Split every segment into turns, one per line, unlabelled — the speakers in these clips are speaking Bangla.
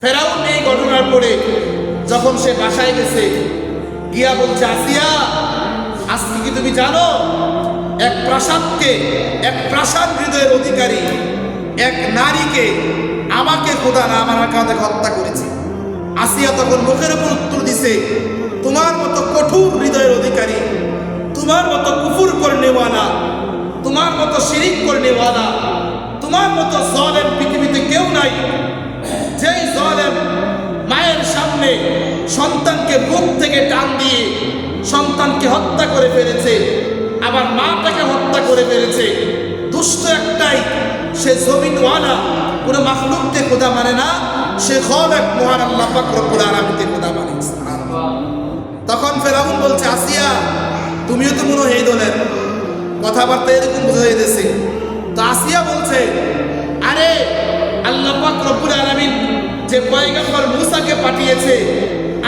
ফেরাউন এই ঘটনার পরে যখন সে বাসায় গেছে গিয়া বলছে, আসিয়া আজকে কি তুমি জানো এক প্রাসাদ হৃদয়ের অধিকারী এক নারীকে আমাকে খোদা না আমার কাঁধে হত্যা করেছে। আসিয়া তখন মুখের উপর উত্তর দিছে, তোমার মতো কঠোর হৃদয়ের অধিকারী, তোমার মতো কুফর করনেওয়ালা, তোমার মতো শিরিক করনেওয়ালা, তোমার মতো জালেম পৃথিবীতে কেউ নাই। যেই জালেম মায়ের সামনে সন্তানকে বুক থেকে টান দিয়ে সন্তানকে হত্যা করে ফেলেছে, আবার মাটাকে হত্যা করে ফেলেছে। দুষ্ট একটাই, সে জমিনওয়ালা, কোনো মাখলুককে খোদা মানে না, সে খালেক মহান আল্লাহ পাক রব্বুল আলামিনকে খোদা মানে। তখন ফেরাউন বলছে, আসিয়া তুমিও তো মনে হয় এই দলের, কথাবার্তা এরকম বোঝা যাইতেছে। তো আসিয়া বলছে, আরে আল্লাহ পাক রব্বুল আলামিন যে পয়গম্বর মূসাকে পাঠিয়েছে,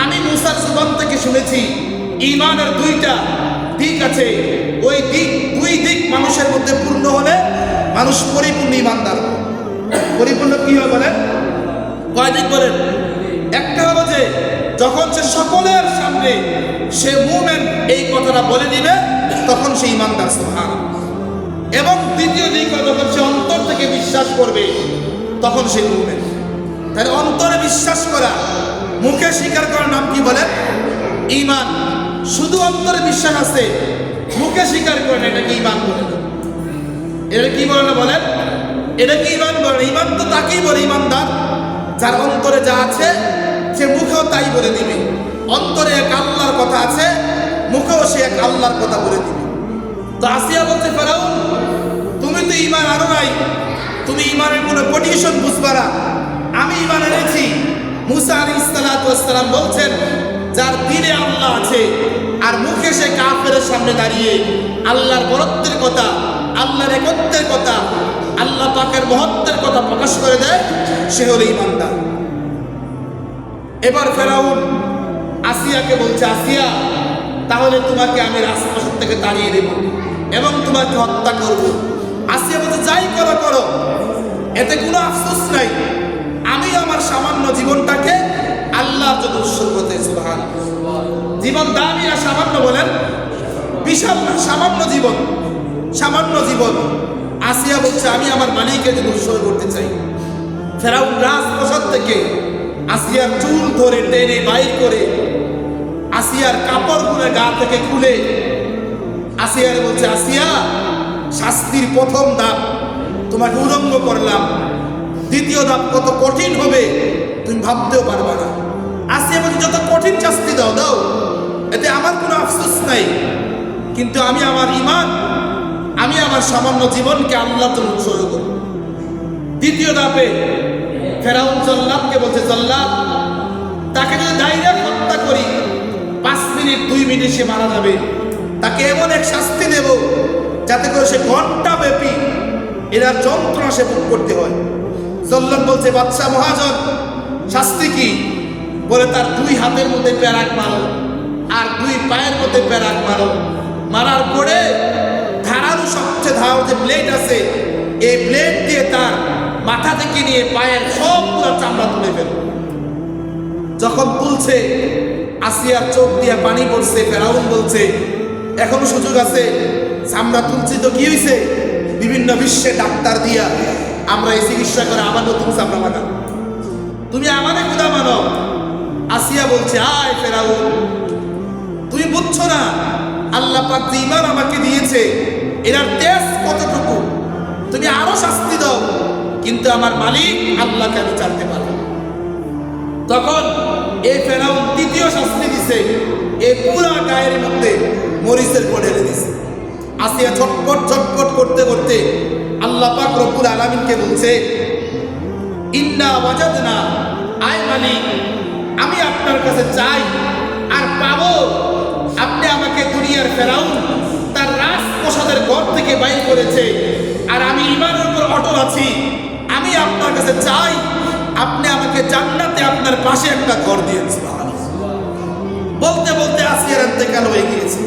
আমি মূসার জবান থেকে শুনেছি ঈমানের দুইটা দিক আছে। ওই দুই দিক মানুষের মধ্যে পূর্ণ হলে মানুষ পরিপূর্ণ ঈমানদার। পরিপূর্ণ কি হবে বলেন? কয় দিক বলেন? একটা হলো যে যখন সে সকলের সামনে সে মুমিন এই কথাটা বলে দিবে তখন সে ঈমানদার, সুবহানাল্লাহ। এবং দ্বিতীয় দিক হলো যখন সে অন্তর থেকে বিশ্বাস করবে তখন সে মুমিন। তাহলে অন্তরে বিশ্বাস করা, মুখে স্বীকার করার নাম কি বলেন? ঈমান। শুধু অন্তরে বিশ্বাস আছে, মুখে স্বীকার করে না, এটা কি ঈমান বলে না? এটা কি বলে না বলেন? এটা কি ঈমান বলে? ঈমান তো তাকেই বলে ঈমানদার যার অন্তরে যা আছে সে মুখেও তাই বলে দিবে। অন্তরে এক আল্লাহর কথা আছে, মুখেও সে এক আল্লাহর কথা বলে দিবে। তো আসিয়া বলতে ফেরাউন, তুমি তো ঈমান আনো নাই, তুমি ঈমানের কোনো কন্ডিশন বুঝবা না। আমি ঈমান এনেছি। মুসা আলাইহিস সালাতু ওয়াস সালাম বলছেন, যার দিলে আল্লাহ আছে আর মুখে সে কাফেরের সামনে দাঁড়িয়ে আল্লাহর বরত্বের কথা, আল্লাহর একত্বের কথা, আল্লাহ পাকের মহত্বের কথা প্রকাশ করে দেয়, সে হলো ঈমানদার। এবার ফেরাউন আসিয়াকে বলছে, আসিয়া তাহলে তোমাকে আমি রাজপ্রাসাদ থেকে তাড়িয়ে দেব এবং তোমাকে হত্যা করব। আসিয়া বলছে, যাই করো করো, এতে কোনো আফসোস নাই। আমি আমার সামান্য জীবনটাকে আল্লাহর জন্য উৎসর্গ করতে। সুবহানাল্লাহ। জীবন দামি না সামান্য বলেন? বিশাল না, সামান্য জীবন, সামান্য জীবন। আসিয়া বলছে, আমি আমার মালিকের জন্য উৎসর্গ করতে চাই। ফেরাউন রাজপ্রাসাদ থেকে আসিয়ার চুল ধরে টেনে বাইর করে আসিয়ার কাপড়গুলো গা থেকে খুলে আসিয়ার বলছে, আসিয়া শাস্তির প্রথম ধাপ তোমাকে উলঙ্গ করলাম, দ্বিতীয় ধাপ কত কঠিন হবে তুমি ভাবতেও পারবে না। আসিয়া বলছে, যত কঠিন শাস্তি দাও দাও, এতে আমার কোনো আফসোস নাই, কিন্তু আমি আমার ঈমান, আমি আমার সামান্য জীবনকে আল্লাহর জন্য উৎসর্গ করব। দ্বিতীয় ধাপে ফেরাউন জল্লাদকে বলছে, জল্লাদ তাকে যদি ডাইরেক্ট হত্যা করি 5 মিনিট 2 মিনিটে সে মারা যাবে, তাকে এমন এক শাস্তি দেব যাতে করে সে ঘন্টা ব্যাপী এরা যন্ত্রণা সে ভোগ করতে হয়। জল্লাদ বলছে, বাদশা মহাজন শাস্তি কি? বলে, তার 2 হাতের মধ্যে প্যারাক মারো আর 2 পায়ের মধ্যে প্যারাক মারো, মারার পরে ধারালো সবচেয়ে ধারালো যে ব্লেড আছে এই ব্লেড দিয়ে তার মাথা থেকে নিয়ে পায়ের সবগুলো চামড়া তুলে ফেলো। যখন তুলছে আসিয়ার চোখ দিয়ে পানি পড়ছে। ফেরাউন বলছে, এখনো সুযোগ আছে, চামড়া তুলছি তো কি হয়েছে? বিভিন্ন বিশ্বে ডাক্তার দিয়া আমরা এই চিকিৎসা করে আবার নতুন চামড়া লাগাবো, তুমি আমাদের খোদা মানো। আসিয়া বলছে, আয় ফেরাউন, তুমি বুঝছো না আল্লাহ পাক যে ঈমান আমাকে দিয়েছে এর তেজ কতটুকু, তুমি আরো শাস্তি দাও, কিন্তু আমার মালিক আল্লাহকে আমি জানতে পারবো। তখন এই ফেরাউন তৃতীয় শাস্তি দিছে, এই পুরা গায়ের মধ্যে মরিচের পড়ে দিছে। আসিয়া ছটপট ছটপট করতে করতে আল্লাহ পাক রব্বুল আলামিনকে বলছে, ইন্না ওয়াজাদনা, আয় মালিক আমি আপনার কাছে চাই আর পাবো, আপনি আমাকে দুনিয়ার ফেরাউন তার রাজপ্রাসাদের ঘর থেকে বাইর করেছে আর আমি ঈমানের উপর অটল আছি। আমি আপনার কাছে চাই আপনি আমাকে জান্নাতে আপনার পাশে একটা ঘর দিয়েছেন। বলতে বলতে আসিয়ার ইন্তেকাল হয়ে গিয়েছে।